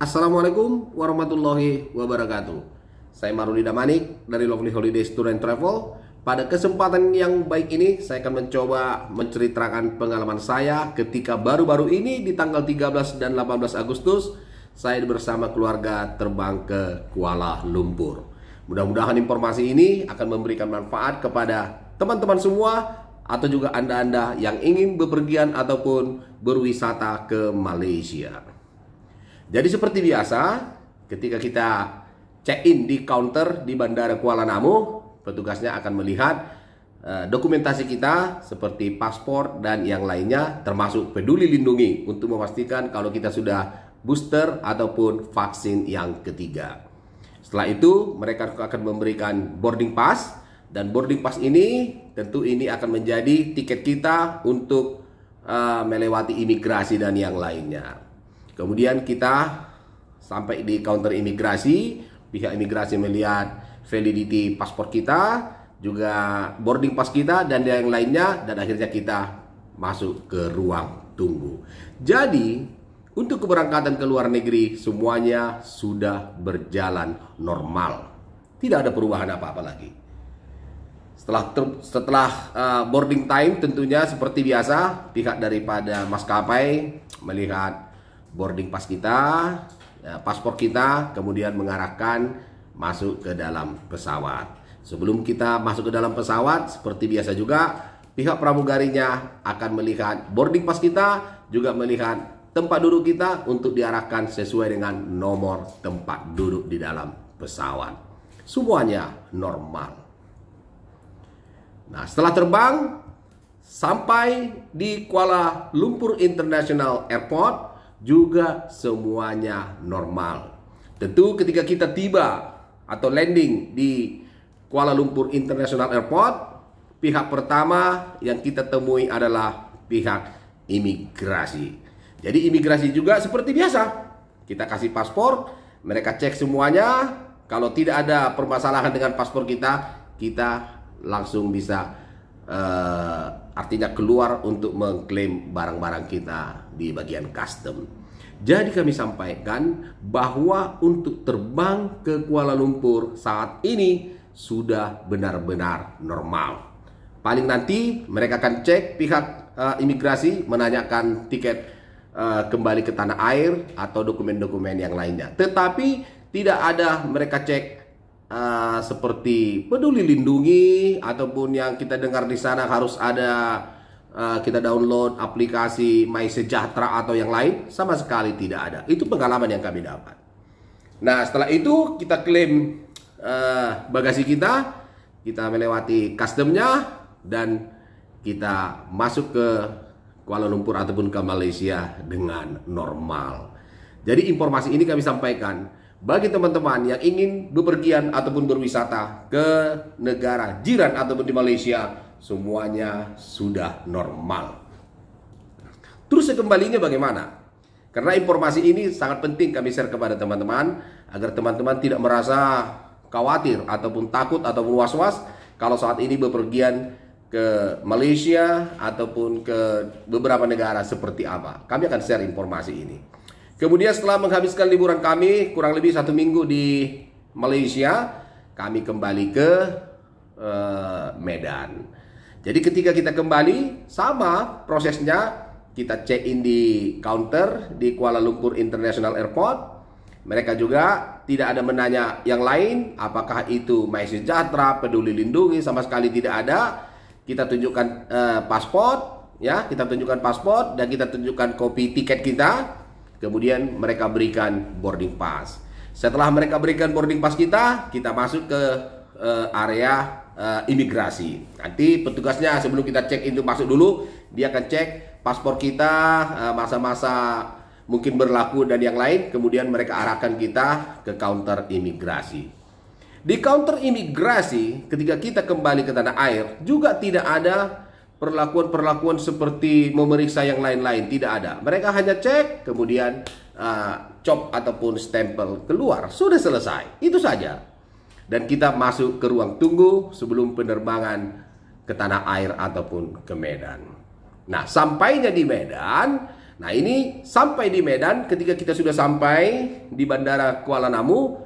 Assalamualaikum warahmatullahi wabarakatuh. Saya Maruli Damanik dari Lovely Holidays Tour and Travel. Pada kesempatan yang baik ini, saya akan mencoba menceritakan pengalaman saya ketika baru-baru ini di tanggal 13 dan 18 Agustus saya bersama keluarga terbang ke Kuala Lumpur. Mudah-mudahan informasi ini akan memberikan manfaat kepada teman-teman semua atau juga Anda-Anda yang ingin bepergian ataupun berwisata ke Malaysia. Jadi seperti biasa, ketika kita check-in di counter di Bandara Kuala Namu, petugasnya akan melihat dokumentasi kita seperti paspor dan yang lainnya, termasuk peduli lindungi untuk memastikan kalau kita sudah booster ataupun vaksin yang ketiga. Setelah itu, mereka akan memberikan boarding pass, dan boarding pass ini tentu ini akan menjadi tiket kita untuk melewati imigrasi dan yang lainnya. Kemudian kita sampai di counter imigrasi, pihak imigrasi melihat validity paspor kita, juga boarding pass kita dan yang lainnya, dan akhirnya kita masuk ke ruang tunggu. Jadi, untuk keberangkatan ke luar negeri semuanya sudah berjalan normal. Tidak ada perubahan apa-apa lagi. Setelah boarding time tentunya seperti biasa, pihak daripada maskapai melihat boarding pass kita, paspor kita, kemudian mengarahkan masuk ke dalam pesawat. Sebelum kita masuk ke dalam pesawat, seperti biasa juga, pihak pramugarinya akan melihat boarding pass kita, juga melihat tempat duduk kita untuk diarahkan sesuai dengan nomor tempat duduk di dalam pesawat. Semuanya normal. Nah, setelah terbang sampai di Kuala Lumpur International Airport, juga semuanya normal. Tentu ketika kita tiba atau landing di Kuala Lumpur International Airport, pihak pertama yang kita temui adalah pihak imigrasi. Jadi imigrasi juga seperti biasa, kita kasih paspor, mereka cek semuanya. Kalau tidak ada permasalahan dengan paspor kita, kita langsung bisa artinya keluar untuk mengklaim barang-barang kita di bagian custom. Jadi kami sampaikan bahwa untuk terbang ke Kuala Lumpur saat ini sudah benar-benar normal. Paling nanti mereka akan cek, pihak imigrasi menanyakan tiket kembali ke tanah air atau dokumen-dokumen yang lainnya. Tetapi tidak ada mereka cek seperti peduli lindungi ataupun yang kita dengar di sana harus ada kita download aplikasi My Sejahtera atau yang lain, sama sekali tidak ada. Itu pengalaman yang kami dapat. Nah, setelah itu kita klaim bagasi kita melewati customnya, dan kita masuk ke Kuala Lumpur ataupun ke Malaysia dengan normal. Jadi informasi ini kami sampaikan bagi teman-teman yang ingin bepergian ataupun berwisata ke negara jiran ataupun di Malaysia, semuanya sudah normal. Terus kembalinya bagaimana? Karena informasi ini sangat penting kami share kepada teman-teman, agar teman-teman tidak merasa khawatir ataupun takut ataupun was-was kalau saat ini bepergian ke Malaysia ataupun ke beberapa negara seperti apa. Kami akan share informasi ini. Kemudian setelah menghabiskan liburan kami kurang lebih 1 minggu di Malaysia, kami kembali ke Medan. Jadi ketika kita kembali, sama prosesnya, kita check-in di counter di Kuala Lumpur International Airport. Mereka juga tidak ada menanya yang lain, apakah itu My Sejahtera, peduli lindungi, sama sekali tidak ada. Kita tunjukkan paspor, ya, kita tunjukkan paspor dan kita tunjukkan kopi tiket kita. Kemudian mereka berikan boarding pass. Setelah mereka berikan boarding pass kita masuk ke area imigrasi. Nanti petugasnya sebelum kita check in itu masuk dulu, dia akan cek paspor kita, masa-masa mungkin berlaku dan yang lain. Kemudian mereka arahkan kita ke counter imigrasi. Di counter imigrasi, ketika kita kembali ke tanah air, juga tidak ada perlakuan-perlakuan seperti memeriksa yang lain-lain, tidak ada. Mereka hanya cek, kemudian cop ataupun stempel keluar, sudah selesai. Itu saja. Dan kita masuk ke ruang tunggu sebelum penerbangan ke tanah air ataupun ke Medan. Nah, sampainya di Medan, Nah, ini sampai di Medan. Ketika kita sudah sampai di Bandara Kuala Namu,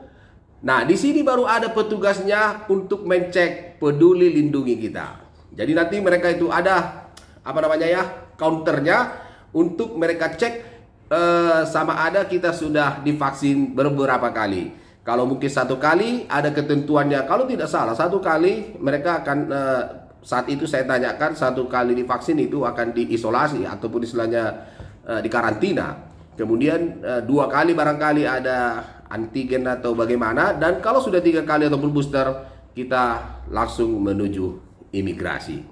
nah di sini baru ada petugasnya untuk mencek peduli lindungi kita. Jadi nanti mereka itu ada apa namanya ya, counternya untuk mereka cek sama ada kita sudah divaksin beberapa kali. Kalau mungkin 1 kali ada ketentuannya, kalau tidak salah 1 kali mereka akan saat itu saya tanyakan 1 kali divaksin itu akan diisolasi ataupun istilahnya dikarantina. Kemudian 2 kali barangkali ada antigen atau bagaimana, dan kalau sudah 3 kali ataupun booster kita langsung menuju imigrasi.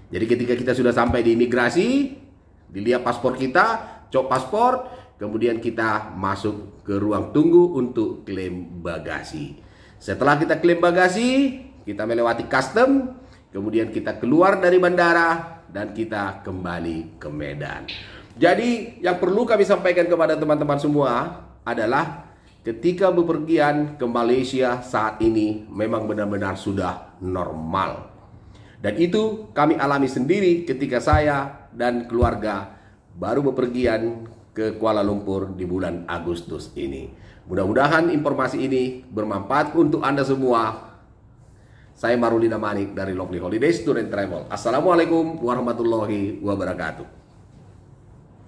Jadi ketika kita sudah sampai di imigrasi, dilihat paspor kita, cop paspor, kemudian kita masuk ke ruang tunggu untuk klaim bagasi. Setelah kita klaim bagasi, kita melewati custom, kemudian kita keluar dari bandara dan kita kembali ke Medan. Jadi yang perlu kami sampaikan kepada teman-teman semua adalah ketika bepergian ke Malaysia saat ini memang benar-benar sudah normal. Dan itu kami alami sendiri ketika saya dan keluarga baru bepergian ke Kuala Lumpur di bulan Agustus ini. Mudah-mudahan informasi ini bermanfaat untuk Anda semua. Saya Marulina Manik dari Lovely Holidays Tour and Travel. Assalamualaikum warahmatullahi wabarakatuh.